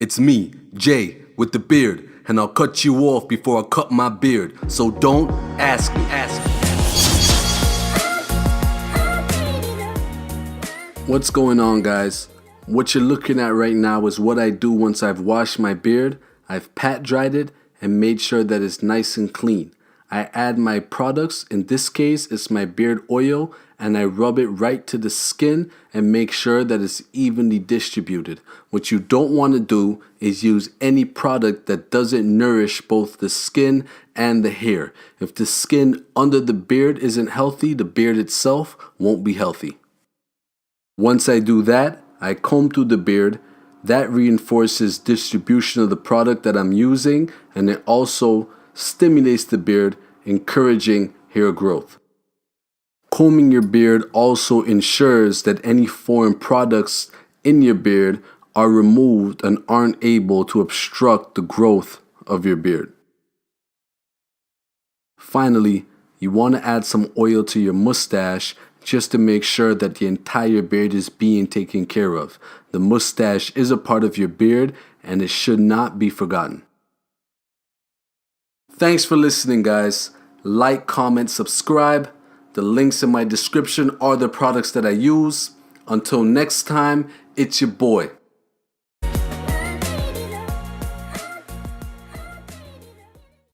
It's me, Jay, with the beard, and I'll cut you off before I cut my beard. So don't ask me. What's going on, guys? What you're looking at right now is what I do once I've washed my beard. I've pat dried it and made sure that it's nice and clean. I add my products, in this case it's my beard oil, and I rub it right to the skin and make sure that it's evenly distributed. What you don't want to do is use any product that doesn't nourish both the skin and the hair. If the skin under the beard isn't healthy, the beard itself won't be healthy. Once I do that, I comb through the beard. That reinforces distribution of the product that I'm using, and it also stimulates the beard, encouraging hair growth. Combing your beard also ensures that any foreign products in your beard are removed and aren't able to obstruct the growth of your beard. Finally, you want to add some oil to your mustache just to make sure that the entire beard is being taken care of. The mustache is a part of your beard and it should not be forgotten. Thanks for listening, guys. Like, comment, subscribe. The links in my description are the products that I use. Until next time, it's your boy.